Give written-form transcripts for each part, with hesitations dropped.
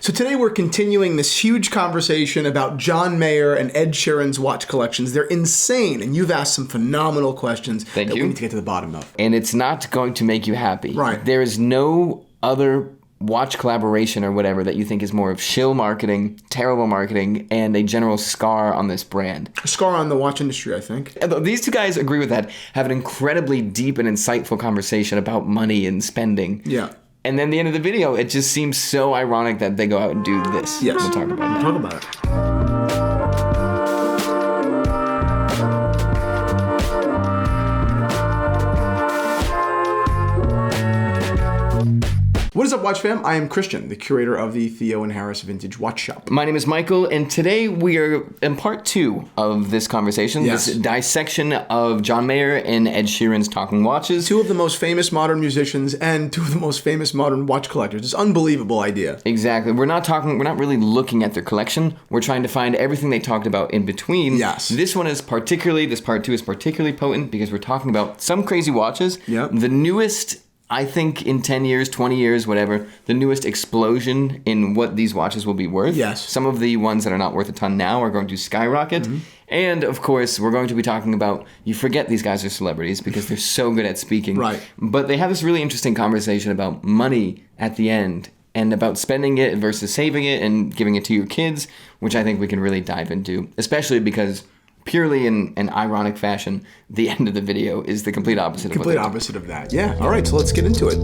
So today we're continuing this huge conversation about John Mayer and Ed Sheeran's watch collections. They're insane, and you've asked some phenomenal questions that we need to get to the bottom of. And it's not going to make you happy. Right. There is no other watch collaboration or whatever that you think is more of shill marketing, terrible marketing, and a general scar on this brand. A scar on the watch industry, I think. These two guys agree with that, have an incredibly deep and insightful conversation about money and spending. Yeah. And then the end of the video, it just seems so ironic that they go out and do this. Yes. We'll talk about that. Talk about it. What is up, Watch Fam? I am Christian, the curator of the Theo and Harris Vintage Watch Shop. My name is Michael, and today we are in part 2 of this conversation, Yes. this dissection of John Mayer and Ed Sheeran's talking watches. 2 of the most famous modern musicians and 2 of the most famous modern watch collectors. It's an unbelievable idea. Exactly. We're not really looking at their collection. We're trying to find everything they talked about in between. Yes. This part 2 is particularly potent because we're talking about some crazy watches. Yep. The newest, I think in 10 years, 20 years, whatever, the newest explosion in what these watches will be worth. Yes. Some of the ones that are not worth a ton now are going to skyrocket. Mm-hmm. And, of course, we're going to be talking about, you forget these guys are celebrities because they're so good at speaking. Right. But they have this really interesting conversation about money at the end and about spending it versus saving it and giving it to your kids, which I think we can really dive into, especially because purely in an ironic fashion, the end of the video is the complete opposite of what they're opposite of that. Yeah. All right, so let's get into it.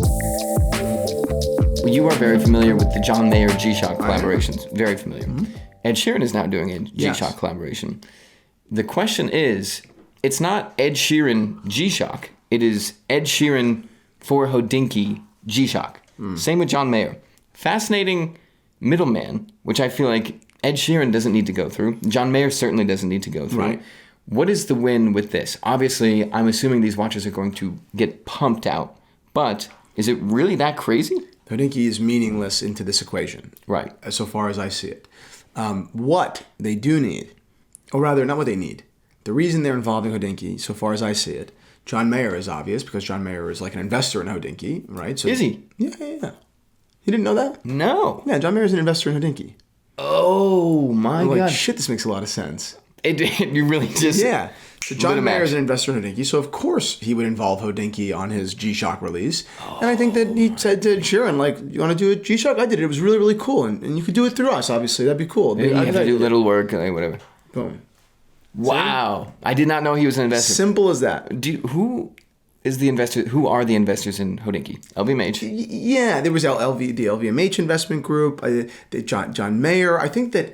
You are very familiar with the John Mayer G-Shock collaborations. Very familiar. Mm-hmm. Ed Sheeran is now doing a G-Shock collaboration. The question is, it's not Ed Sheeran G-Shock. It is Ed Sheeran for Hodinkee G-Shock. Same with John Mayer. Fascinating middleman, which I feel like Ed Sheeran doesn't need to go through. John Mayer certainly doesn't need to go through. Right. What is the win with this? Obviously, I'm assuming these watches are going to get pumped out, but is it really that crazy? Hodinkee is meaningless into this equation. Right. So far as I see it. What they do need, or rather, not what they need. The reason they're involving Hodinkee, so far as I see it, John Mayer is obvious because John Mayer is like an investor in Hodinkee, right? So, is he? Yeah. You didn't know that? No. Yeah, John Mayer is an investor in Hodinkee. Oh, my God. Like, shit, this makes a lot of sense. You really just... Yeah. So John Mayer is an investor in Hodinkee, so of course he would involve Hodinkee on his G-Shock release. And I think that he said to Sheeran, like, you want to do a G-Shock? I did it. It was really, really cool. And you could do it through us, obviously. That'd be cool. You have to do little work, like, whatever. Boom. Wow. I did not know he was an investor. Simple as that. Who is the investor? Who are the investors in Hodinkee? LVMH? Yeah, there was the LVMH investment group, John Mayer. I think that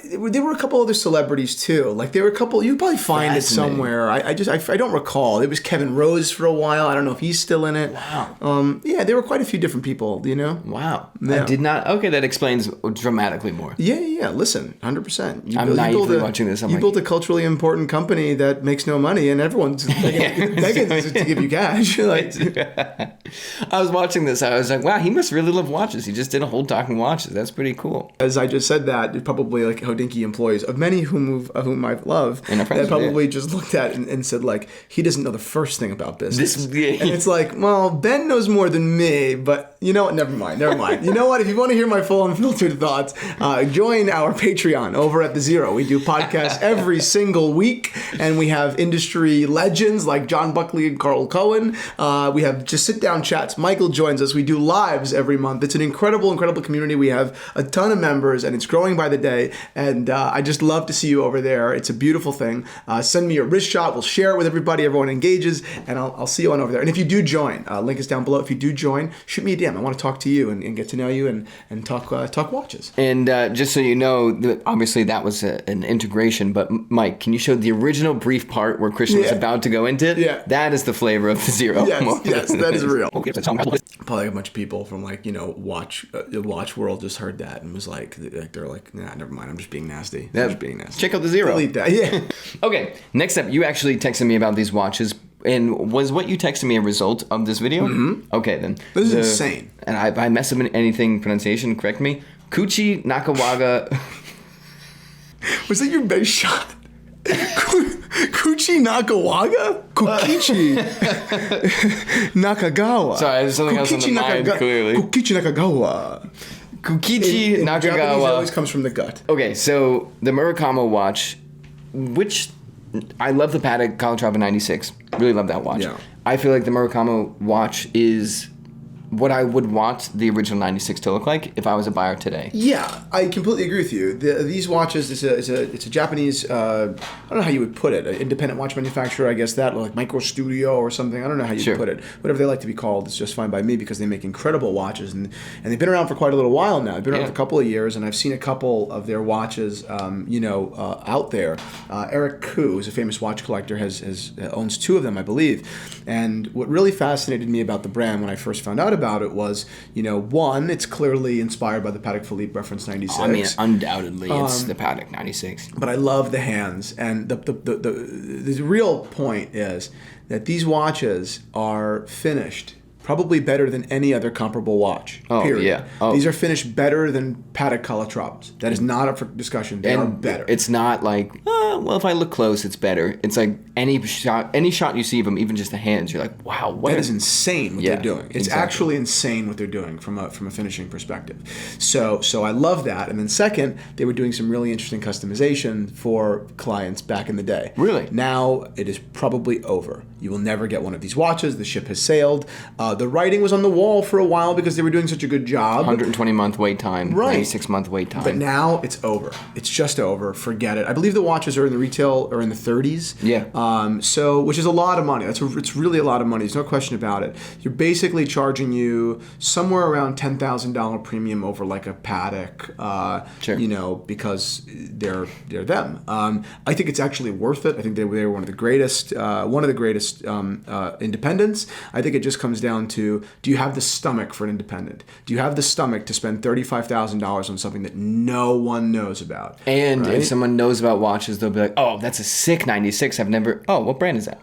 there were a couple other celebrities too. Like there were a couple. You probably find it somewhere. I don't recall. It was Kevin Rose for a while. I don't know if he's still in it. Wow. Yeah, there were quite a few different people. You know. Wow. Yeah. I did not. Okay, that explains dramatically more. Yeah. Listen, 100%. I'm naively watching this. You built a culturally important company that makes no money, and everyone's begging to give you cash. Like, I was watching this. I was like, wow, he must really love watches. He just did a whole talking watches. That's pretty cool. As I just said that, it probably like Hodinkee employees of many whom I love that probably just looked at and said like, he doesn't know the first thing about business. And it's like, well, Ben knows more than me, but you know what? Never mind. You know what? If you want to hear my full unfiltered thoughts, join our Patreon over at The Zero. We do podcasts every single week, and we have industry legends like John Buckley and Carl Cohen. We have just sit down chats. Michael joins us. We do lives every month. It's an incredible community. We have a ton of members, and it's growing by the day. And I just love to see you over there. It's a beautiful thing. Send me your wrist shot. We'll share it with everybody. Everyone engages, and I'll see you on over there. And if you do join, link is down below. If you do join, shoot me a DM. I want to talk to you and get to know you and talk watches. And just so you know, obviously that was an integration. But Mike, can you show the original brief part where Christian was about to go into it? Yeah. That is the flavor of The Zero. Yes, that is real. Probably a bunch of people from like the watch world just heard that and was like they're like, nah, never mind. I'm just being nasty. Check out The Zero. Delete that. Yeah. Okay. Next up, you actually texted me about these watches. And was what you texted me a result of this video? Mm-hmm. Okay, then. This is insane. And I mess up in anything pronunciation, correct me. Kikuchi Nakagawa. Was that your best shot? Kikuchi Nakagawa? Kikuchi Nakagawa. Sorry, there's something else on the mind, clearly. Kikuchi Nakagawa. Kikuchi in Nakagawa. Japanese, it always comes from the gut. Okay, so the Murakami watch, which I love the Patek Calatrava 96. Really love that watch. Yeah. I feel like the Murakami watch is what I would want the original 96 to look like if I was a buyer today. Yeah, I completely agree with you. These watches, it's a Japanese, I don't know how you would put it, an independent watch manufacturer, I guess that, like Micro Studio or something. I don't know how you would put it. Whatever they like to be called, it's just fine by me because they make incredible watches. And they've been around for quite a little while now. They've been around for a couple of years, and I've seen a couple of their watches, out there. Eric Koo, who's a famous watch collector, owns 2 of them, I believe. And what really fascinated me about the brand when I first found out about it was, one, it's clearly inspired by the Patek Philippe Reference 96. I mean, undoubtedly, it's the Patek 96. But I love the hands, and the real point is that these watches are finished probably better than any other comparable watch. Period. Yeah. Oh. These are finished better than Patek Calatravas. That is not up for discussion. They are better. It's not like, well, if I look close, it's better. It's like any shot you see of them, even just the hands, you're like, wow, that is insane what they're doing. It's exactly. actually insane what they're doing from a finishing perspective. So I love that. And then second, they were doing some really interesting customization for clients back in the day. Really? Now it is probably over. You will never get one of these watches. The ship has sailed. The writing was on the wall for a while because they were doing such a good job. 120-month wait time, right. 96-month wait time. But now it's over. It's just over. Forget it. I believe the watches are in the retail or in the 30s. Yeah. Which is a lot of money. It's really a lot of money. There's no question about it. You're basically charging you somewhere around $10,000 premium over like a Patek. Sure. Because they're them. I think it's actually worth it. I think they were one of the greatest independents. I think it just comes down to, do you have the stomach for an independent? Do you have the stomach to spend $35,000 on something that no one knows about? And if someone knows about watches, they'll be like, oh, that's a sick 96. What brand is that?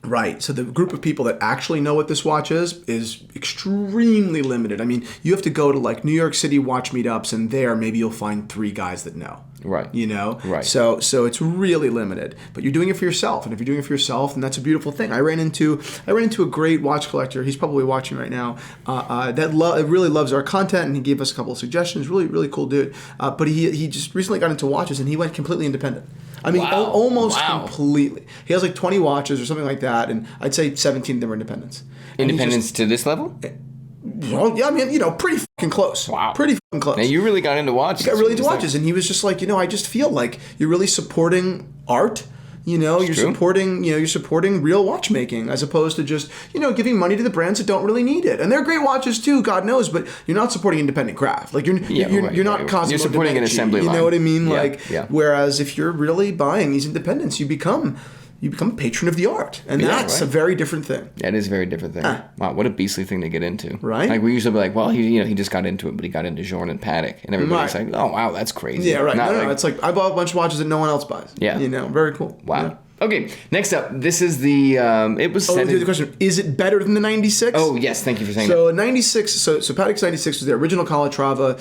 Right. So the group of people that actually know what this watch is extremely limited. I mean, you have to go to like New York City watch meetups, and there maybe you'll find 3 guys that know. Right. Right. So it's really limited. But you're doing it for yourself, and if you're doing it for yourself, then that's a beautiful thing. I ran into a great watch collector. He's probably watching right now. That really loves our content, and he gave us a couple of suggestions. Really, really cool dude. But he just recently got into watches, and he went completely independent. I mean, almost completely. He has like 20 watches or something like that, and I'd say 17 of them are independents. Independents to this level? Well, yeah, I mean, pretty fucking close. Wow. Pretty fucking close. Now, you really got into watches. Got really into watches, and he was just like, I just feel like you're really supporting art. You're supporting real watchmaking as opposed to just, giving money to the brands that don't really need it. And they're great watches too, God knows, but you're not supporting independent craft. Like you're not Cosmo. You're supporting an assembly line. You know what I mean? Yeah. Whereas if you're really buying these independents, you become a patron of the art. And that's a very different thing. That is a very different thing. Wow, what a beastly thing to get into. Right? Like we usually be like, well, he just got into it, but he got into Journe and Patek. And everybody's like, oh, wow, that's crazy. Yeah, right. No, it's like I bought a bunch of watches that no one else buys. Yeah. Very cool. Wow. Yeah. Okay, next up, this is the, it was... the question, is it better than the 96? Oh, yes, thank you for saying that. So 96, so Patek's 96 was the original Calatrava.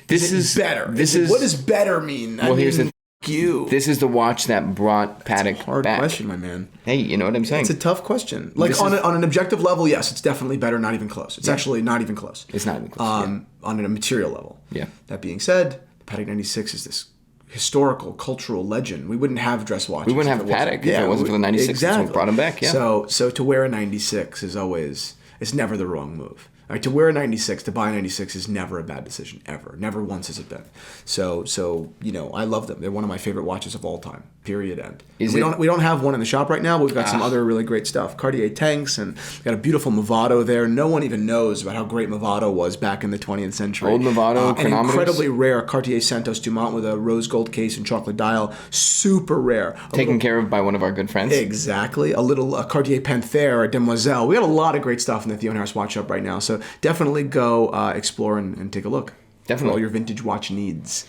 This is better. What does better mean? Here's the... This is the watch that brought Patek hard back. Question, my man. Hey, you know what I'm saying? It's a tough question. Like on an objective level, yes, it's definitely better. Not even close. It's actually not even close. It's not even close. On a material level. Yeah. That being said, the Patek 96 is this historical, cultural legend. We wouldn't have dress watches. We wouldn't have Patek if it wasn't for the 96. Exactly. That's what brought him back. Yeah. So to wear a 96 is always, it's never the wrong move. Right, to wear a 96, to buy a 96 is never a bad decision, ever. Never once has it been. So I love them. They're one of my favorite watches of all time. Period. End. We don't have one in the shop right now, but we've got some other really great stuff. Cartier tanks, and we've got a beautiful Movado there. No one even knows about how great Movado was back in the 20th century. Old Movado chronometers. An incredibly rare Cartier Santos Dumont with a rose gold case and chocolate dial. Super rare. Taken care of by one of our good friends. Exactly. A little Cartier Panthère, a Demoiselle. We got a lot of great stuff in the Theo Harris Watch Shop right now. So definitely go explore and take a look. Definitely. For all your vintage watch needs.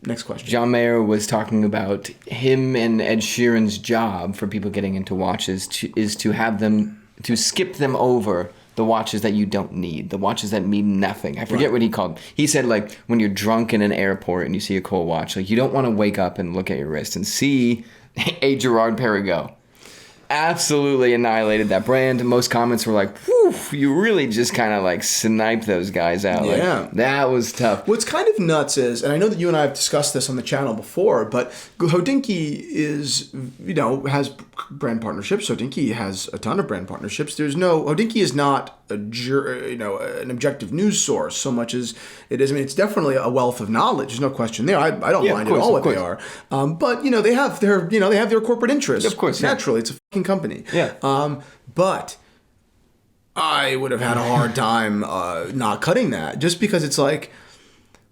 Next question. John Mayer was talking about him and Ed Sheeran's job for people getting into watches is to have them, to skip them over the watches that you don't need, the watches that mean nothing. I forget what he called. He said, like, when you're drunk in an airport and you see a cool watch, like, you don't want to wake up and look at your wrist and see a Gerard Perregaux. absolutely annihilated that brand. Most comments were like, whew, you really just kind of like sniped those guys out. Yeah. Like, that was tough. What's kind of nuts is, and I know that you and I have discussed this on the channel before, but Hodinkee is, has brand partnerships. Hodinkee has a ton of brand partnerships. Hodinkee is not an objective news source so much as it is. I mean, it's definitely a wealth of knowledge. There's no question there. I don't mind at all what they are. But they have their corporate interests. Of course, naturally, it's a fucking company. Yeah. But I would have had a hard time not cutting that, just because it's like,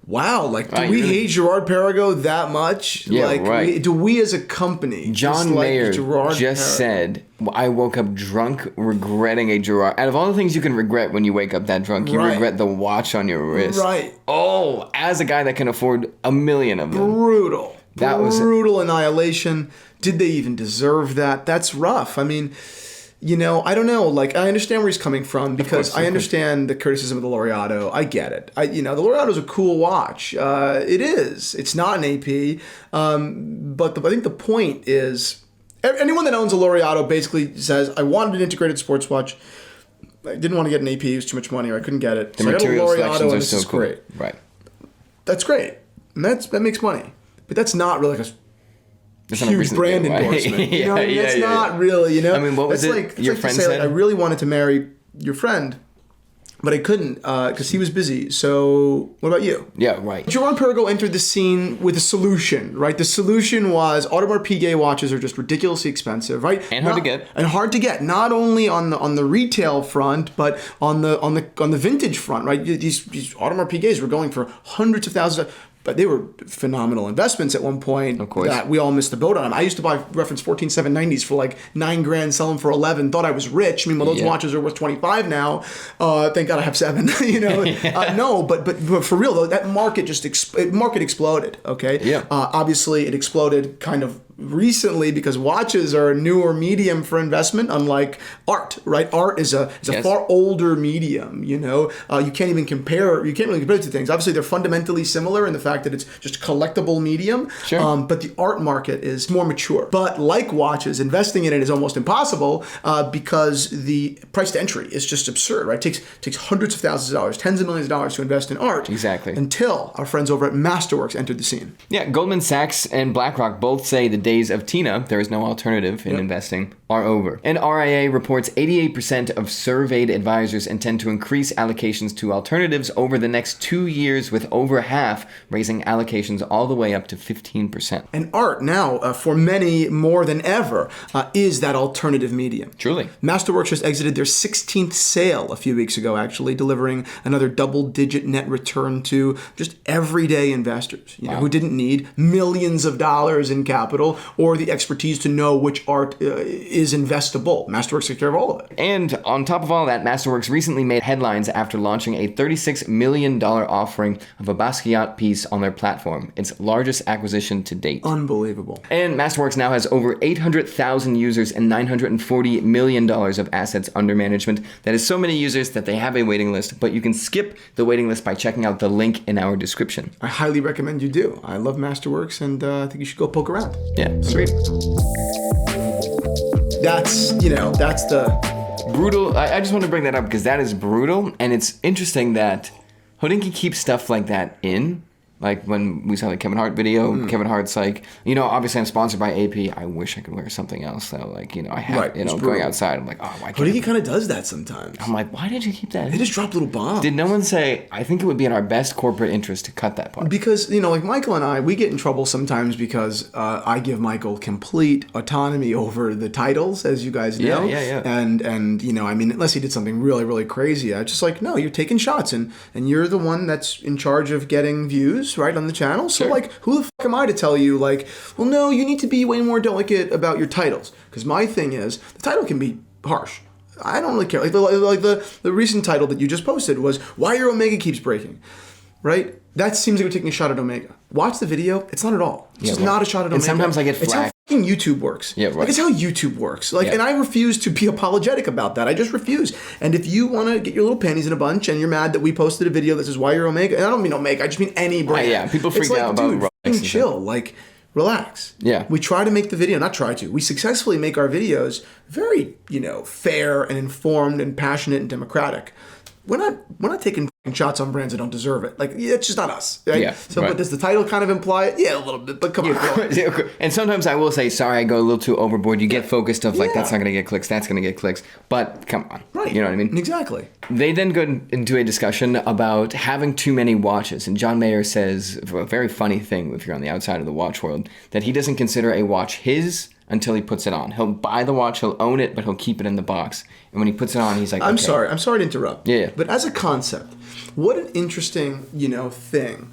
wow, like, do we hate Gerard Perregaux that much? Yeah, like, right. Do we as a company? John Mayer just said, I woke up drunk regretting a Gerard. Out of all the things you can regret when you wake up that drunk, you regret the watch on your wrist. Right. Oh, as a guy that can afford 1 million of them. Brutal. That was brutal annihilation. Did they even deserve that? That's rough. I mean, I don't know. Like, I understand where he's coming from, because I understand the criticism of the Laureato. I get it. The Laureato is a cool watch. It is. It's not an AP. But I think the point is, anyone that owns a Laureato basically says, I wanted an integrated sports watch. I didn't want to get an AP. It was too much money, or I couldn't get it. The material selections are so cool. Great. Right. That's great. And that makes money. But that's not really like a huge brand endorsement. That's not really, I mean, what was it your friend said? I really wanted to marry your friend, but I couldn't because he was busy. So what about you? Yeah, right. Gerard Perregaux entered the scene with a solution, right? The solution was Audemars Piguet watches are just ridiculously expensive, right? And hard to get. And hard to get, not only on the retail front, but on the vintage front, right? These Audemars Piguets were going for hundreds of thousands but they were phenomenal investments at one point. Of course. That we all missed the boat on them. I used to buy reference 14790s for like $9,000, sell them for 11. Thought I was rich. I mean, those watches are worth 25 now. Thank God I have 7. No, but for real though, that market market exploded. Okay. Yeah. Obviously, it exploded kind of recently because watches are a newer medium for investment, unlike art, right? Art is a far older medium, you can't really compare the two things. Obviously, they're fundamentally similar in the fact that it's just a collectible medium, sure. But the art market is more mature. But like watches, investing in it is almost impossible because the price to entry is just absurd, right? It takes hundreds of thousands of dollars, tens of millions of dollars to invest in art. Exactly. Until our friends over at Masterworks entered the scene. Yeah, Goldman Sachs and BlackRock both say the days of Tina, there is no alternative in investing, are over. And RIA reports 88% of surveyed advisors intend to increase allocations to alternatives over the next 2 years, with over half raising allocations all the way up to 15%. And art now, for many more than ever, is that alternative medium. Truly. Masterworks just exited their 16th sale a few weeks ago, actually, delivering another double-digit net return to just everyday investors, who didn't need millions of dollars in capital or the expertise to know which art is investable. Masterworks takes care of all of it. And on top of all that, Masterworks recently made headlines after launching a $36 million offering of a Basquiat piece on their platform, its largest acquisition to date. Unbelievable. And Masterworks now has over 800,000 users and $940 million of assets under management. That is so many users that they have a waiting list, but you can skip the waiting list by checking out the link in our description. I highly recommend you do. I love Masterworks, and I think you should go poke around. Yeah, sweet. That's the brutal. I just want to bring that up because that is brutal, and it's interesting that Hodinkee keeps stuff like that in. Like when we saw the Kevin Hart video, Kevin Hart's like, obviously I'm sponsored by AP. I wish I could wear something else though. Like, I have, going outside. I'm like, oh, why can't Hodinkee kind of does that sometimes. I'm like, why did you keep that? They just drop little bombs. Did no one say, I think it would be in our best corporate interest to cut that part? Because, like Michael and I, we get in trouble sometimes because I give Michael complete autonomy over the titles, as you guys know. Yeah. And unless he did something really, really crazy, I just like, no, you're taking shots and you're the one that's in charge of getting views, right, on the channel. So, sure. Who the fuck am I to tell you, well, no, you need to be way more delicate about your titles? Because my thing is, the title can be harsh. I don't really care. Like the recent title that you just posted was Why Your Omega Keeps Breaking, right? That seems like we're taking a shot at Omega. Watch the video. It's not at all. It's just not a shot at Omega. And sometimes I get flack. It's how fucking YouTube works. Yeah, right. It's how YouTube works. And I refuse to be apologetic about that. I just refuse. And if you want to get your little panties in a bunch and you're mad that we posted a video that says Why Your Omega, and I don't mean Omega, I just mean any brand. Yeah, people freak out about dude, chill. relax. Yeah. We try to make the video, not try to, we successfully make our videos very, fair and informed and passionate and democratic. We're not taking shots on brands that don't deserve it. Like, it's just not us, right? Yeah. So, right. But does the title kind of imply it? Yeah, a little bit, but come on. Yeah, and sometimes I will say, sorry, I go a little too overboard. You get focused of, like, that's not going to get clicks, that's going to get clicks. But come on. Right. You know what I mean? Exactly. They then go into a discussion about having too many watches. And John Mayer says a very funny thing, if you're on the outside of the watch world, that he doesn't consider a watch his until he puts it on. He'll buy the watch, he'll own it, but he'll keep it in the box. And when he puts it on, he's like, I'm okay. sorry to interrupt. Yeah. But as a concept, what an interesting, thing.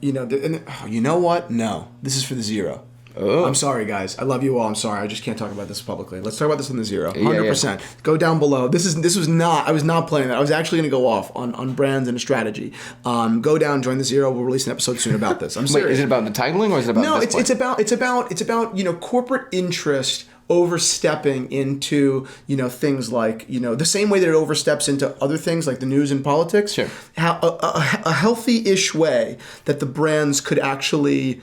You know what? No. This is for the Zero. Oh. I'm sorry, guys. I love you all. I'm sorry. I just can't talk about this publicly. Let's talk about this on the Zero. 100%. Yeah. Go down below. I was not planning that. I was actually going to go off on brands and a strategy. Go down, join the Zero. We'll release an episode soon about this. I'm serious. Wait, is it about the titling or is it about No, display? it's about corporate interest overstepping into things like the same way that it oversteps into other things like the news and politics. Sure. How a healthy-ish way that the brands could actually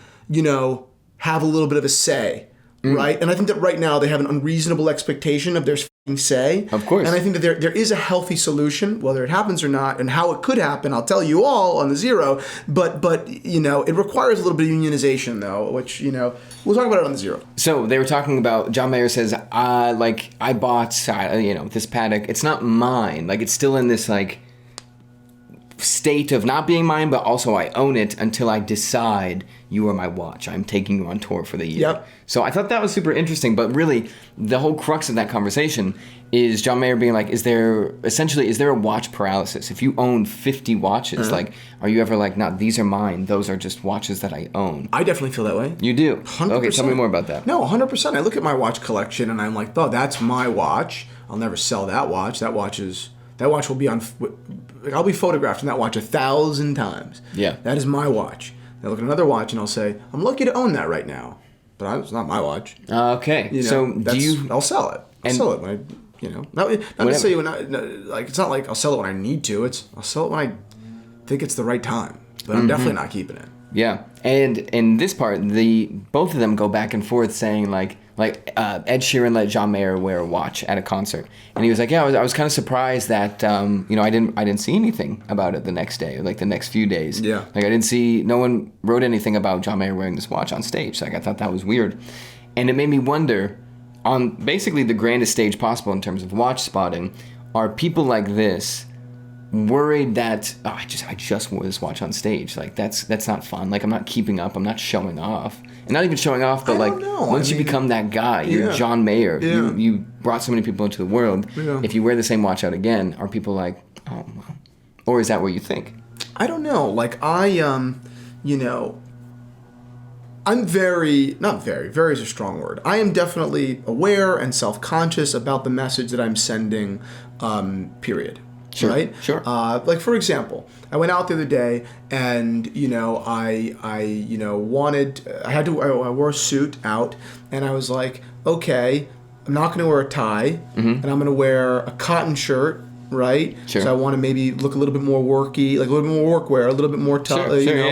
have a little bit of a say, right? And I think that right now they have an unreasonable expectation of their say. Of course. And I think that there is a healthy solution, whether it happens or not, and how it could happen. I'll tell you all on the Zero. But it requires a little bit of unionization, though, which we'll talk about it on the Zero. So they were talking about. John Mayer says, I bought this Patek. It's not mine. Like, it's still in this state of not being mine, but also I own it until I decide you are my watch. I'm taking you on tour for the year. Yep. So I thought that was super interesting, but really the whole crux of that conversation is John Mayer being like, is there a watch paralysis? If you own 50 watches, are you ever like, no, these are mine. Those are just watches that I own. I definitely feel that way. You do? 100%. Okay, tell me more about that. No, 100%. I look at my watch collection and I'm like, oh, that's my watch. I'll never sell that watch. That watch will be on. I'll be photographed in that watch 1,000 times. Yeah. That is my watch. I look at another watch and I'll say, I'm lucky to own that right now, but it's not my watch. Okay. So I'll sell it. I'll sell it when I, not necessarily when it's not like I'll sell it when I need to. I'll sell it when I think it's the right time. But I'm definitely not keeping it. Yeah, and in this part, both of them go back and forth saying Ed Sheeran let John Mayer wear a watch at a concert, and he was like, yeah, I was kind of surprised that I didn't see anything about it the next day, or the next few days. Yeah, I didn't see, no one wrote anything about John Mayer wearing this watch on stage. I thought that was weird, and it made me wonder, on basically the grandest stage possible in terms of watch spotting, are people like this worried that I just wore this watch on stage, that's not fun, I'm not keeping up, I'm not showing off, and not even showing off, but once you become that guy, you're John Mayer, you brought so many people into the world, if you wear the same watch out again, are people like, oh well, or is that what you think? I don't know, I'm very is a strong word. I am definitely aware and self-conscious about the message that I'm sending, period. Sure, right? Sure. For example, I went out the other day and, I wore a suit out and I was like, okay, I'm not going to wear a tie and I'm going to wear a cotton shirt, right? Sure. So I want to maybe look a little bit more worky, a little bit more workwear, a little bit more,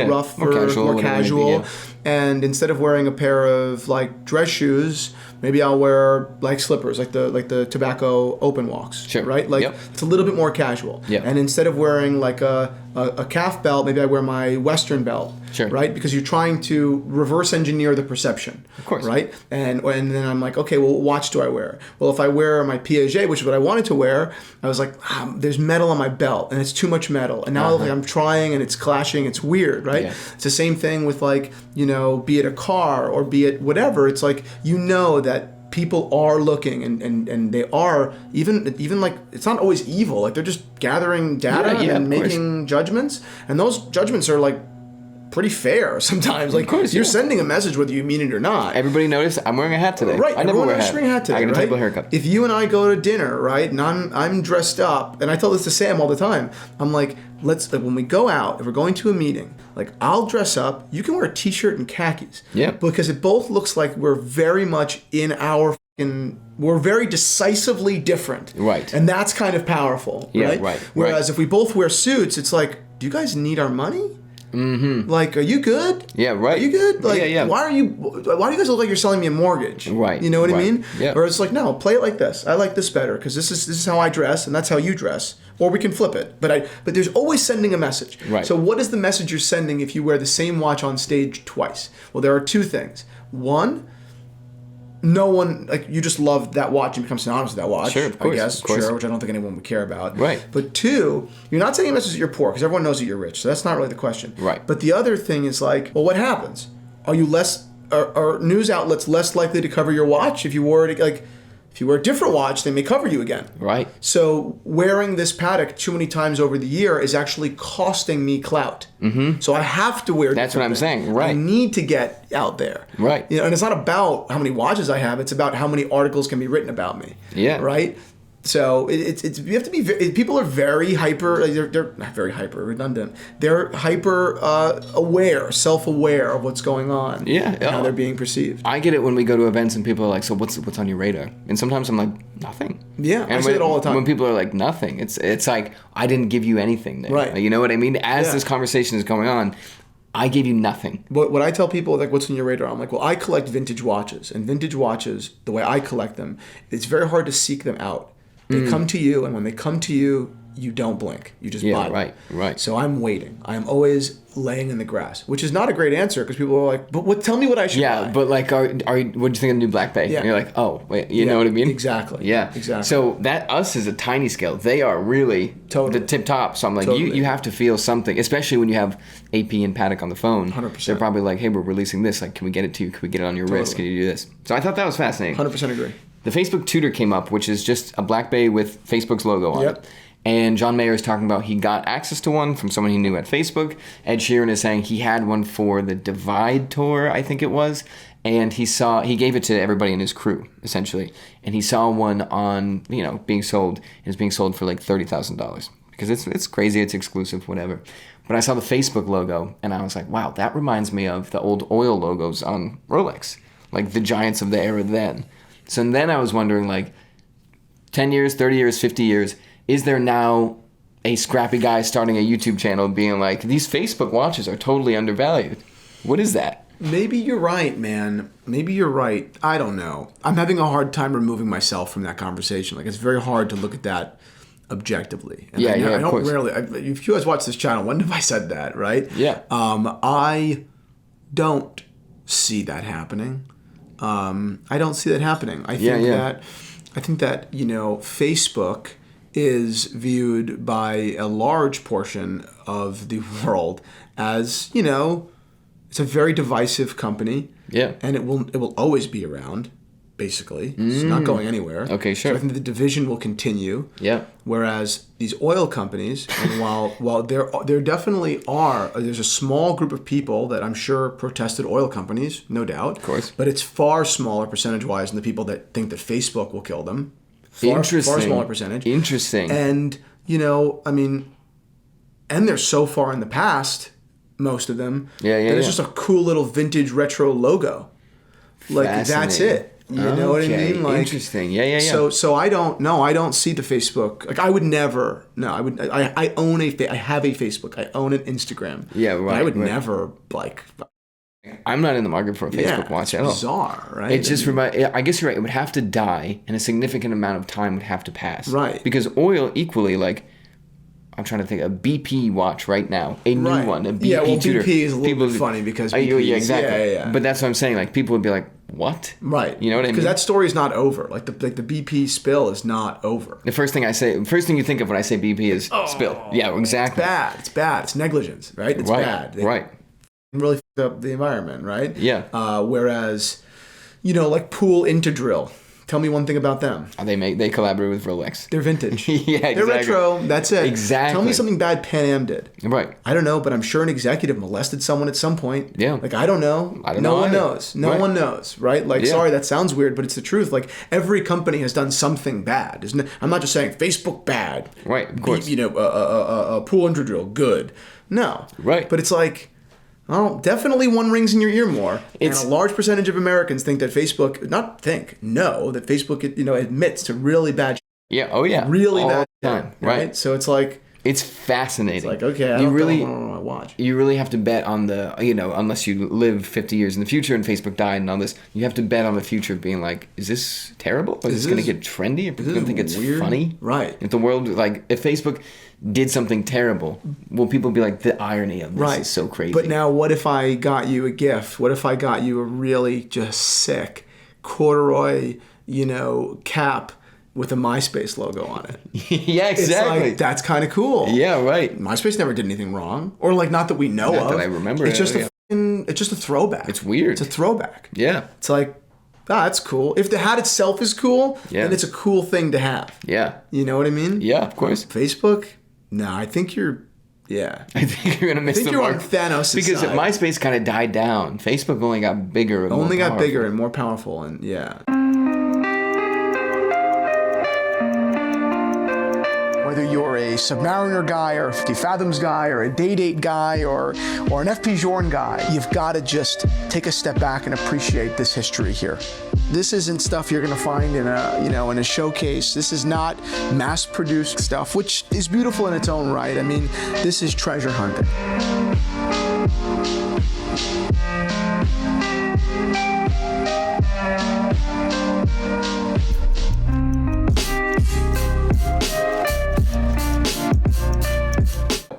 rough, more casual. Maybe, And instead of wearing a pair of dress shoes, maybe I'll wear slippers, like the tobacco open walks, sure. right? It's a little bit more casual. Yep. And instead of wearing a calf belt, maybe I wear my Western belt, sure. right? Because you're trying to reverse engineer the perception, of course, right? And then I'm like, okay, well, what watch do I wear? Well, if I wear my Piaget, which is what I wanted to wear, I was like, there's metal on my belt, and it's too much metal, and now I'm trying, and it's clashing, it's weird, right? Yeah. It's the same thing with be it a car or be it whatever. It's that people are looking and they are even it's not always evil. They're just gathering data and making judgments, and those judgments are pretty fair sometimes. Of course, you're sending a message whether you mean it or not. Everybody noticed I'm wearing a hat today. Right, I never wear a hat. Wearing a hat today. I got a right? typical haircut. If you and I go to dinner, right, and I'm dressed up, and I tell this to Sam all the time, I'm like, when we go out, if we're going to a meeting, I'll dress up. You can wear a t-shirt and khakis. Yeah. Because it both looks like we're very much in our we're very decisively different. Right. And that's kind of powerful. Yeah, right. Right. Whereas if we both wear suits, it's like, do you guys need our money? Like, are you good? Yeah, right. Are you good? Like, yeah. why do you guys look like you're selling me a mortgage? Right. You know what I mean? Yeah. Or it's like, no, play it like this. I like this better because this is how I dress and that's how you dress. Or we can flip it. But there's always sending a message. Right. So what is the message you're sending if you wear the same watch on stage twice? Well, there are two things. One, no one, like, you just love that watch and become synonymous with that watch. Sure, of course, I guess, of course. sure, which I don't think anyone would care about. Right. But two, you're not sending a message that you're poor because everyone knows that you're rich. So that's not really the question. Right. But the other thing is like, well, what happens? Are you are news outlets less likely to cover your watch if you wore it, like, if you wear a different watch, they may cover you again. Right. So wearing this Patek too many times over the year is actually costing me clout. So I have to wear. That's what I'm saying. Right. I need to get out there. Right. You know, and it's not about how many watches I have. It's about how many articles can be written about me. Yeah. Right. So it's you have to be. People are very hyper. They're not very hyper, redundant. They're hyper aware, self-aware of what's going on. Yeah. And how they're being perceived. I get it when we go to events and people are like, "So what's on your radar?" And sometimes I'm like, "Nothing." Yeah, and I say it all the time. When people are like, "Nothing," it's like I didn't give you anything there. Right. You know what I mean? As this conversation is going on, I gave you nothing. But what I tell people, like, what's on your radar? I'm like, well, I collect vintage watches, and vintage watches, the way I collect them, it's very hard to seek them out. They come to you, and when they come to you, you don't blink. You just buy them. Right. So I'm waiting. I'm always laying in the grass, which is not a great answer because people are like, but tell me what I should buy. Yeah, but like, are what do you think of the new Black Bay? Yeah. And you're like, oh, wait, you know what I mean? Exactly. Yeah. Exactly. So us is a tiny scale. They are really the tip top. So I'm like, you have to feel something, especially when you have AP and Patek on the phone. 100%. They're probably like, hey, we're releasing this. Like, can we get it to you? Can we get it on your wrist? Can you do this? So I thought that was fascinating. 100% agree. The Facebook tutor came up, which is just a Black Bay with Facebook's logo on it. And John Mayer is talking about he got access to one from someone he knew at Facebook. Ed Sheeran is saying he had one for the Divide tour, I think it was. And he gave it to everybody in his crew, essentially. And he saw one on, being sold. It was being sold for like $30,000. Because it's crazy, it's exclusive, whatever. But I saw the Facebook logo, and I was like, wow, that reminds me of the old oil logos on Rolex. Like the giants of the era then. So then I was wondering, like, 10 years, 30 years, 50 years, is there now a scrappy guy starting a YouTube channel being like, these Facebook watches are totally undervalued? What is that? Maybe you're right, man. Maybe you're right. I don't know. I'm having a hard time removing myself from that conversation. Like, it's very hard to look at that objectively. And I don't rarely. If you guys watch this channel, when have I said that, right? Yeah. I don't see that happening. I don't see that happening. I think that Facebook is viewed by a large portion of the world as, it's a very divisive company. Yeah. And it will always be around, basically. It's not going anywhere. Okay, sure. So I think the division will continue. Yeah. Whereas these oil companies, and while there definitely there's a small group of people that I'm sure protested oil companies, no doubt. Of course. But it's far smaller percentage-wise than the people that think that Facebook will kill them. Interesting. Far smaller percentage. Interesting. And, and they're so far in the past, most of them. Yeah. It's just a cool little vintage retro logo. Like, that's it. You know what I mean? Like, interesting. Yeah. So I don't see the Facebook. Like, I would never. No, I would. I own I have a Facebook. I own an Instagram. Yeah, right. I would never like. I'm not in the market for a Facebook watch at all. Bizarre, right? It just I guess you're right. It would have to die, and a significant amount of time would have to pass. Right. Because oil equally, like, I'm trying to think, a BP watch right now, a new one, a BP tutor. BP is a little bit funny because BP yeah, exactly. Yeah. But that's what I'm saying. Like, people would be like, what? Right. You know what I mean? Because that story is not over. Like the BP spill is not over. The first thing you think of when I say BP is spill. Yeah, exactly. It's bad. It's negligence, right? It's bad. Right. Really f***ed up the environment, right? Yeah. Whereas, like Pool Interdrill. Tell me one thing about them. They collaborate with Rolex. They're vintage. Yeah, exactly. They're retro. That's it. Exactly. Tell me something bad Pan Am did. Right. I don't know, but I'm sure an executive molested someone at some point. Yeah. Like, I don't know. No one knows. No one knows, right? Like, sorry, that sounds weird, but it's the truth. Like, every company has done something bad, isn't it? I'm not just saying Facebook bad. Right, of course. Pool Interdrill good. No. Right. But it's like, well, definitely one rings in your ear more. And a large percentage of Americans think that Facebook, know that Facebook, admits to really bad Yeah, oh yeah. really all bad the time. right? So it's like, It's fascinating. It's like, okay, I don't want to watch. You really have to bet on the, unless you live 50 years in the future and Facebook died and all this, you have to bet on the future of being like, is this terrible? Is this going to get trendy? Are people going to think it's weird? Funny? Right. If the world, like, if Facebook did something terrible, will people be like, the irony of this is so crazy? But now, what if I got you a gift? What if I got you a really just sick corduroy, cap with a MySpace logo on it? Yeah, exactly. It's like, that's kind of cool. Yeah, right. MySpace never did anything wrong, or like not that we know not of. That I remember. It's just it's just a throwback. It's weird. It's a throwback. Yeah. It's like, that's cool. If the hat itself is cool, then it's a cool thing to have. Yeah. You know what I mean? Yeah, of course. Facebook? No, I think you're. Yeah. I think you're going to miss the mark. I think you're on Thanos' because side. MySpace kind of died down. Facebook only got bigger and only got bigger and more powerful, and yeah. Whether you're a Submariner guy or a 50 Fathoms guy or a Day-Date guy or an FP Journe guy, you've got to just take a step back and appreciate this history here. This isn't stuff you're going to find in a showcase. This is not mass-produced stuff, which is beautiful in its own right. I mean, this is treasure hunting.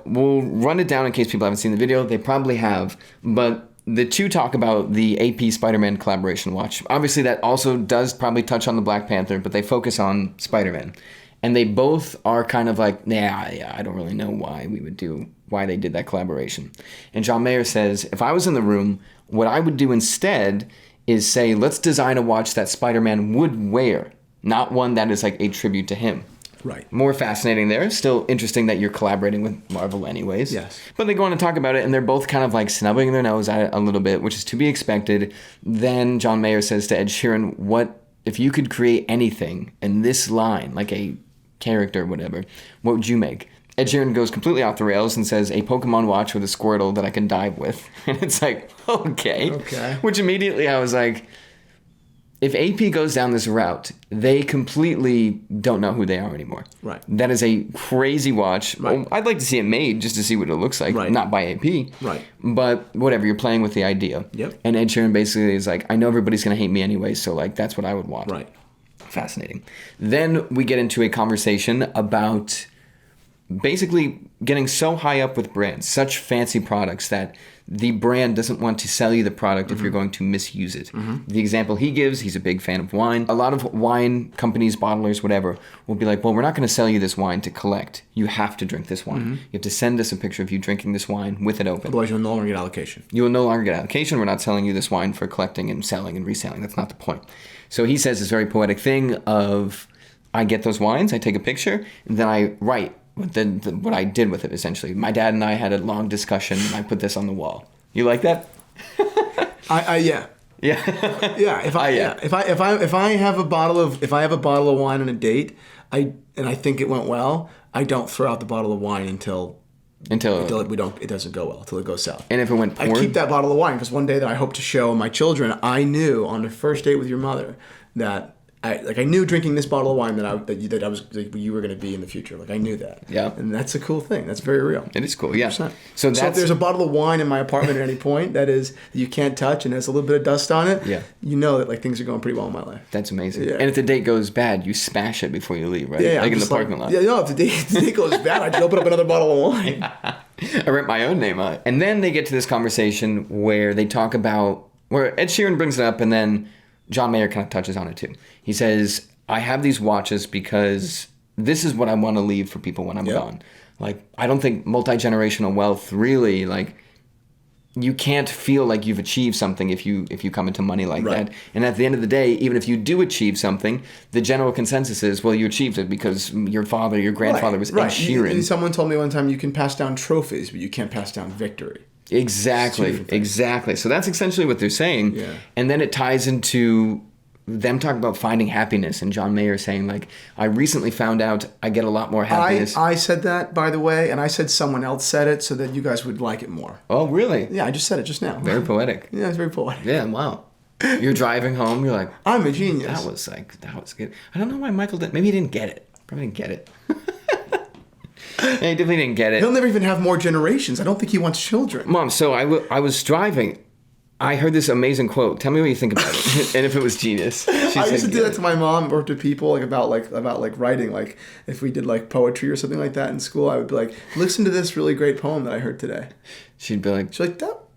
We'll run it down in case people haven't seen the video. They probably have, but the two talk about the AP Spider-Man collaboration watch. Obviously, that also does probably touch on the Black Panther, but they focus on Spider-Man. And they both are kind of like, I don't really know why they did that collaboration. And John Mayer says, if I was in the room, what I would do instead is say, let's design a watch that Spider-Man would wear, not one that is like a tribute to him. Right. More fascinating there. Still interesting that you're collaborating with Marvel anyways. Yes. But they go on to talk about it, and they're both kind of like snubbing their nose at it a little bit, which is to be expected. Then John Mayer says to Ed Sheeran, what if you could create anything in this line, like a character or whatever, what would you make? Ed Sheeran goes completely off the rails and says, a Pokemon watch with a Squirtle that I can dive with. And it's like, okay. Which immediately I was like, if AP goes down this route, they completely don't know who they are anymore. Right. That is a crazy watch. Right. Well, I'd like to see it made just to see what it looks like. Right. Not by AP. Right. But whatever, you're playing with the idea. Yep. And Ed Sheeran basically is like, I know everybody's going to hate me anyway, so like that's what I would want. Right. Fascinating. Then we get into a conversation about basically getting so high up with brands, such fancy products that the brand doesn't want to sell you the product if you're going to misuse it. The example he gives, he's a big fan of wine. A lot of wine companies, bottlers, whatever, will be like, well, we're not going to sell you this wine to collect. You have to drink this wine. You have to send us a picture of you drinking this wine with it open. Otherwise, you'll no longer get allocation. You will no longer get allocation. We're not selling you this wine for collecting and selling and reselling. That's not the point. So he says this very poetic thing of, I get those wines, I take a picture, and then I write what I did with it, essentially. My dad and I had a long discussion, and I put this on the wall. You like that? Yeah. Yeah. Yeah. If I have a bottle of wine on a date, and I think it went well, I don't throw out the bottle of wine until it doesn't go well, until it goes south. And if it went poor? I keep that bottle of wine because one day that I hope to show my children, I knew on the first date with your mother that I knew drinking this bottle of wine that you were going to be in the future. Like I knew that. Yeah. And that's a cool thing. That's very real. It is cool. Yeah. 100%. So if there's a bottle of wine in my apartment at any point that you can't touch and has a little bit of dust on it, you know that like things are going pretty well in my life. That's amazing. Yeah. And if the date goes bad, you smash it before you leave, right? Yeah. Like in the parking lot. Yeah. No, if the date goes bad, I just open up another bottle of wine. I write my own name on it. And then they get to this conversation where they talk about where Ed Sheeran brings it up, and then John Mayer kind of touches on it too. He says, I have these watches because this is what I want to leave for people when I'm gone. Like, I don't think multi-generational wealth really, like, you can't feel like you've achieved something if you come into money like that. And at the end of the day, even if you do achieve something, the general consensus is, well, you achieved it because your father, your grandfather was Ed Sheeran. Someone told me one time you can pass down trophies, but you can't pass down victory. Exactly. So that's essentially what they're saying. Yeah. And then it ties into them talking about finding happiness, and John Mayer saying, like, I recently found out I get a lot more happiness. I said that, by the way, and I said someone else said it so that you guys would like it more. Oh, really? Yeah, I just said it just now. Very poetic. Yeah, it's very poetic. Yeah, wow. You're driving home, you're like, I'm a genius. That was good. I don't know why Michael didn't, maybe he didn't get it. Probably didn't get it. Yeah, he definitely didn't get it. He'll never even have more generations. I don't think he wants children. Mom, so I was driving. I heard this amazing quote. Tell me what you think about it, and if it was genius. I used to do that to my mom or to people about writing. Like if we did like poetry or something like that in school, I would be like, "Listen to this really great poem that I heard today." She'd be like, I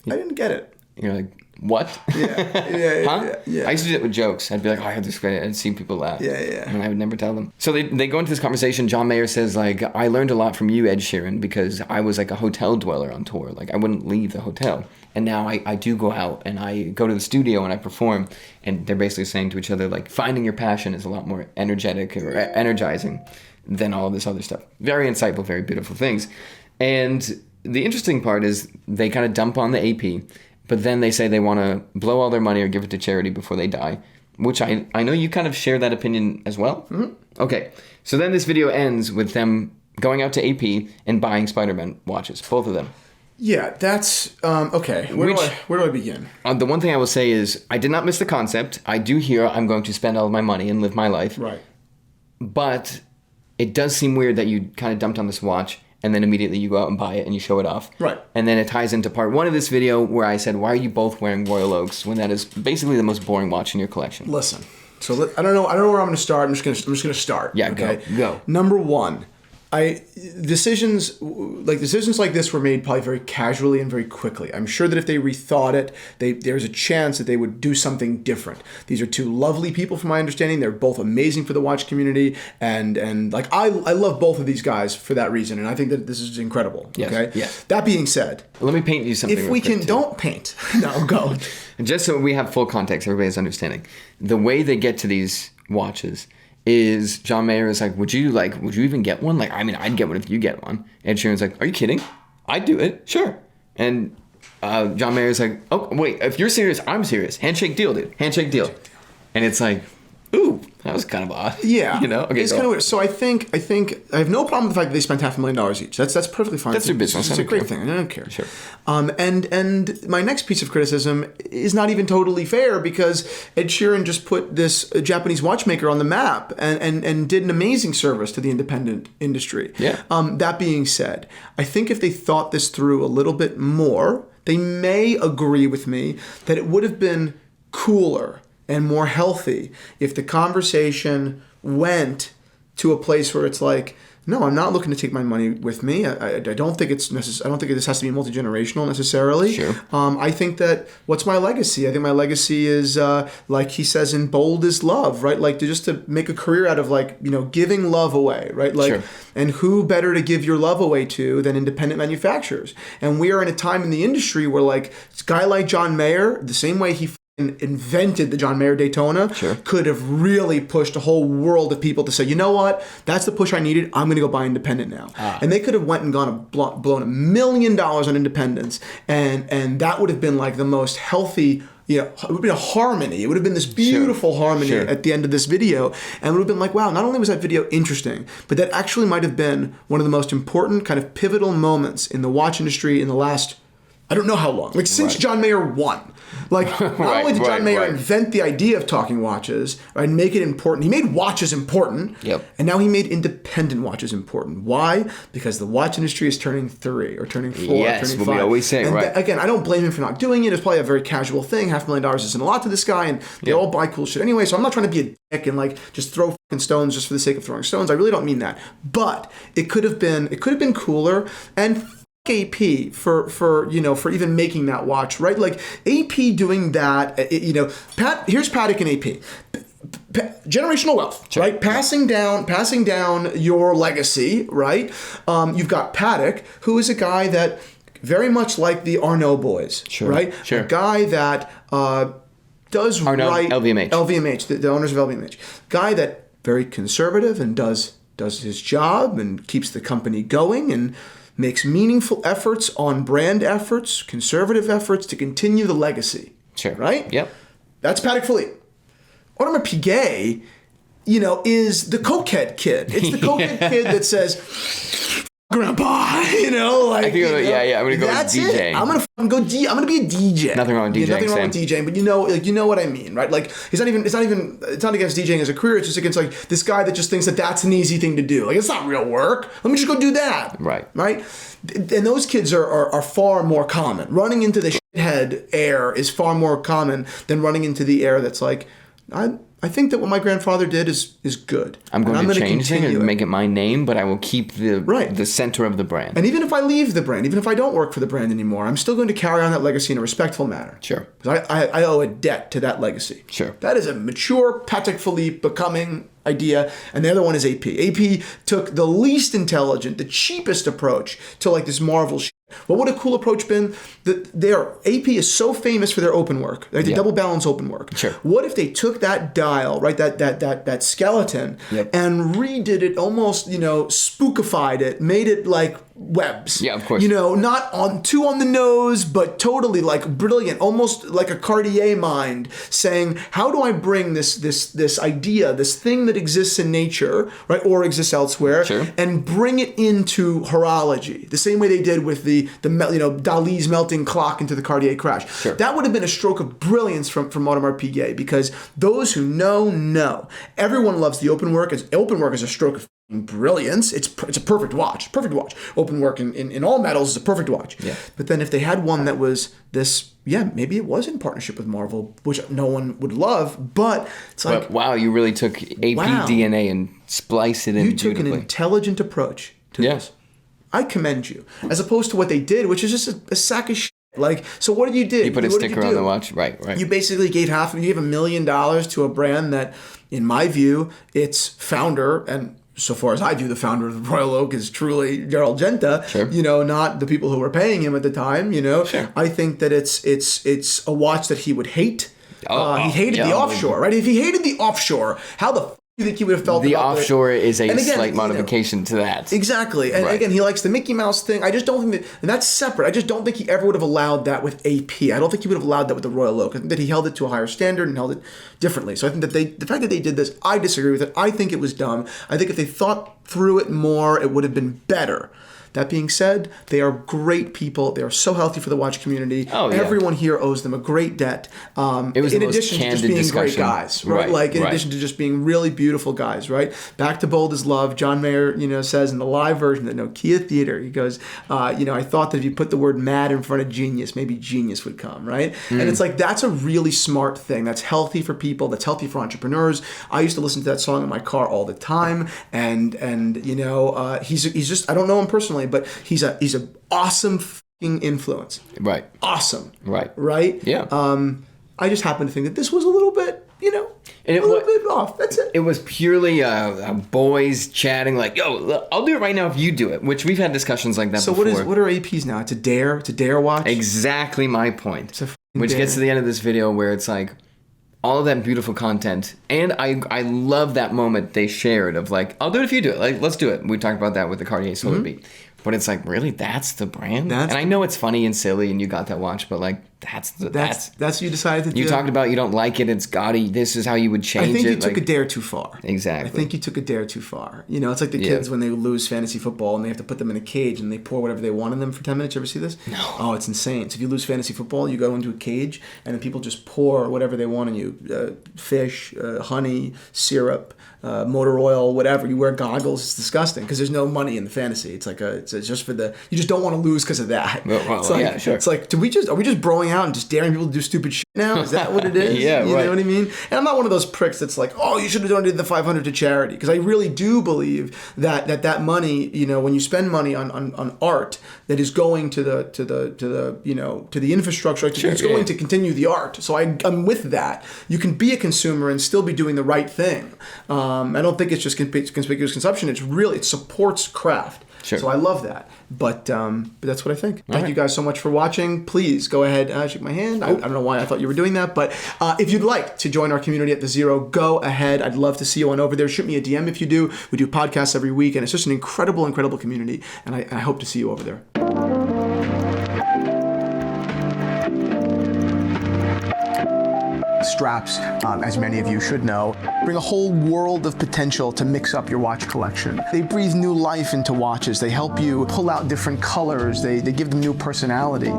didn't get it." You're like, what? Yeah. I used to do it with jokes. I'd be like, I heard this great. I'd see people laugh. Yeah. And I would never tell them. So they go into this conversation. John Mayer says, like, I learned a lot from you, Ed Sheeran, because I was like a hotel dweller on tour. Like, I wouldn't leave the hotel. And now I do go out and I go to the studio and I perform. And they're basically saying to each other, like, finding your passion is a lot more energetic or energizing than all of this other stuff. Very insightful, very beautiful things. And the interesting part is they kind of dump on the AP. But then they say they want to blow all their money or give it to charity before they die, which I know you kind of share that opinion as well. Mm-hmm. Okay, so then this video ends with them going out to AP and buying Spider-Man watches, both of them. Yeah, that's okay. Where do I begin? The one thing I will say is I did not miss the concept. I do hear I'm going to spend all of my money and live my life. Right. But it does seem weird that you kind of dumped on this watch and then immediately you go out and buy it and you show it off. Right. And then it ties into part one of this video where I said, why are you both wearing Royal Oaks when that is basically the most boring watch in your collection? Listen, so I don't know where I'm going to start. I'm just going to start. Yeah, okay? Go. Number one, decisions like this were made probably very casually and very quickly. I'm sure that if they rethought it, there's a chance that they would do something different. These are two lovely people, from my understanding. They're both amazing for the watch community, and like I love both of these guys for that reason, and I think that this is incredible. Yes, okay. yes. That being said, let me paint you something. If we can, don't paint. No, go. Just so we have full context, everybody's understanding. The way they get to these watches is John Mayer is like, would you even get one? Like, I mean, I'd get one if you get one. Ed Sheeran's like, are you kidding? I'd do it, sure. And John Mayer's like, oh, wait, if you're serious, I'm serious. Handshake deal, dude. Handshake deal. And it's like, ooh, that was kind of odd. Yeah. You know? Okay, it's kind of weird. So I think I have no problem with the fact that they spent $500,000 each. That's perfectly fine. That's their business. It's a great thing. I don't care. Sure. And my next piece of criticism is not even totally fair, because Ed Sheeran just put this Japanese watchmaker on the map and did an amazing service to the independent industry. Yeah. That being said, I think if they thought this through a little bit more, they may agree with me that it would have been cooler and more healthy if the conversation went to a place where it's like, no, I'm not looking to take my money with me. I don't think it's necessary. I don't think this has to be multi-generational necessarily. Sure. I think that what's my legacy? I think my legacy is like he says in Bold is Love, right? Like to make a career out of giving love away, right? Like, sure. And who better to give your love away to than independent manufacturers? And we are in a time in the industry where like a guy like John Mayer, the same way he invented the John Mayer Daytona, sure. could have really pushed a whole world of people to say, you know what, that's the push I needed. I'm going to go buy independent now. And they could have went and blown $1 million on independence, and that would have been like the most healthy. It would have been a harmony. It would have been this beautiful harmony at the end of this video, and it would have been like, wow, not only was that video interesting, but that actually might have been one of the most important kind of pivotal moments in the watch industry in the last, I don't know how long, like since John Mayer won. Like, not only did John Mayer invent the idea of talking watches and make it important, he made watches important, and now he made independent watches important. Why? Because the watch industry is turning 3 or turning 4 or turning 5. We always say, and right. Again, I don't blame him for not doing it. It's probably a very casual thing. $500,000 isn't a lot to this guy, and they all buy cool shit anyway, so I'm not trying to be a dick and like just throw fucking stones just for the sake of throwing stones. I really don't mean that. But it could have been cooler, and AP for even making that watch, right? Like AP doing that, here's Patek and AP. Generational wealth, sure. Right? Passing down your legacy, right? You've got Patek, who is a guy that very much like the Arnault boys, sure. Right? Sure. A guy that does Arnault, right. LVMH, the owners of LVMH, guy that very conservative and does his job and keeps the company going and makes meaningful efforts on brand efforts, conservative efforts to continue the legacy. Sure. Right? Yep. That's Patek Philippe. Audemars Piguet, is the cokehead kid. It's the cokehead kid that says, Grandpa, you know, like, I think, I'm gonna go with DJ. I'm gonna be a DJ. Nothing wrong with DJing. Nothing wrong with DJing, but you know what I mean, right? Like, it's not against DJing as a career. It's just against like this guy that just thinks that that's an easy thing to do. Like, it's not real work. Let me just go do that. Right. And those kids are far more common. Running into the shithead air is far more common than running into the air that's like, I think that what my grandfather did is good. I'm going to change it and make it my name, but I will keep the center of the brand. And even if I leave the brand, even if I don't work for the brand anymore, I'm still going to carry on that legacy in a respectful manner. Sure. Because I owe a debt to that legacy. Sure. That is a mature Patek Philippe becoming idea. And the other one is AP. AP took the least intelligent, the cheapest approach to like this Marvel shit. What would a cool approach been? Their AP is so famous for their open work, like the double balance open work. Sure. What if they took that dial, right, that skeleton, and redid it, almost, spookified it, made it like webs. Yeah, of course. Not too on the nose, but totally like brilliant, almost like a Cartier mind, saying, how do I bring this idea, this thing that exists in nature, right, or exists elsewhere, and bring it into horology, the same way they did with the Dali's melting clock into the Cartier crash. Sure. That would have been a stroke of brilliance from Audemars Piguet, because those who know. Everyone loves the open work. Open work is a stroke of brilliance. It's a perfect watch. Open work in all metals is a perfect watch. Yeah. But then if they had one that was this, maybe it was in partnership with Marvel, which no one would love, but it's like, but wow, you really took AP DNA and spliced it in beautifully. You took an intelligent approach to this. I commend you. As opposed to what they did, which is just a sack of shit. Like, so what did you do? You put a sticker on the watch, right? You basically gave $1 million to a brand that, in my view, its founder, and so far as I view the founder of the Royal Oak, is truly Gerald Genta. Sure. Not the people who were paying him at the time. Sure. I think that it's a watch that he would hate. He hated the offshore, right? If he hated the offshore, how the you think he would have felt the about offshore is a slight modification to that. Exactly. And again, he likes the Mickey Mouse thing. I just don't think that, and that's separate. I just don't think he ever would have allowed that with AP. I don't think he would have allowed that with the Royal Oak. I think that he held it to a higher standard and held it differently. So I think that the fact that they did this, I disagree with it. I think it was dumb. I think if they thought through it more, it would have been better. That being said, they are great people. They are so healthy for the watch community. Everyone here owes them a great debt. It was in addition to just being great guys, right? Like in addition to just being really beautiful guys, right? Back to Bold as Love. John Mayer, says in the live version at Nokia Theater, he goes, I thought that if you put the word mad in front of genius, maybe genius would come, right? And it's like, that's a really smart thing. That's healthy for people. That's healthy for entrepreneurs. I used to listen to that song in my car all the time, and he's just, I don't know him personally, but he's a awesome fucking influence. Right. Awesome. Right. Right? Yeah. I just happen to think that this was a little bit, a little bit off. That's it. It was purely boys chatting like, yo, I'll do it right now if you do it, which we've had discussions like that before. So what are APs now? It's a Dare watch? Exactly my point. Which gets to the end of this video where it's like, all of that beautiful content, and I love that moment they shared of like, I'll do it if you do it. Like, let's do it. We talked about that with the Cartier Solar Beat. But it's like, really, that's the brand? And I know it's funny and silly and you got that watch, but like, that's what you decided to do. You talked about you don't like it, it's gaudy, this is how you would change it. I think you took a dare too far. Exactly. I think you took a dare too far. It's like the kids when they lose fantasy football and they have to put them in a cage and they pour whatever they want in them for 10 minutes. You ever see this? No. Oh, it's insane. So if you lose fantasy football, you go into a cage and then people just pour whatever they want on you. Fish, honey, syrup, motor oil, whatever. You wear goggles. It's disgusting because there's no money in the fantasy. It's like it's just for the, you just don't want to lose because of that. Well, it's like, yeah, sure. It's like, are we just broing out and just daring people to do stupid shit now? Is that what it is? Yeah, you know what I mean? And I'm not one of those pricks that's like, oh, you should have donated the $500 to charity, because I really do believe that money, when you spend money on art that is going to the infrastructure, it's going to continue the art. So I'm with that. You can be a consumer and still be doing the right thing. I don't think it's just conspicuous consumption. It supports craft. Sure. So I love that. But that's what I think. Thank you guys so much for watching. Please go ahead, shake my hand. I don't know why I thought you were doing that, but if you'd like to join our community at The Zero, go ahead. I'd love to see you on over there. Shoot me a DM if you do. We do podcasts every week, and it's just an incredible, incredible community, and I hope to see you over there. straps, as many of you should know, bring a whole world of potential to mix up your watch collection. They breathe new life into watches. They help you pull out different colors. They give them new personality.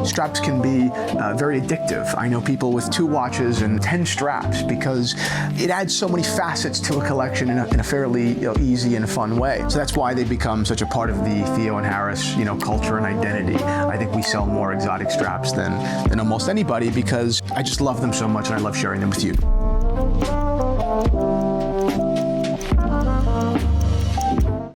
Straps can be very addictive. I know people with 2 watches and 10 straps because it adds so many facets to a collection in a fairly easy and fun way. So that's why they become such a part of the Theo and Harris culture and identity. I think we sell more exotic straps than almost anybody because I just love them so much and I love sharing them with you.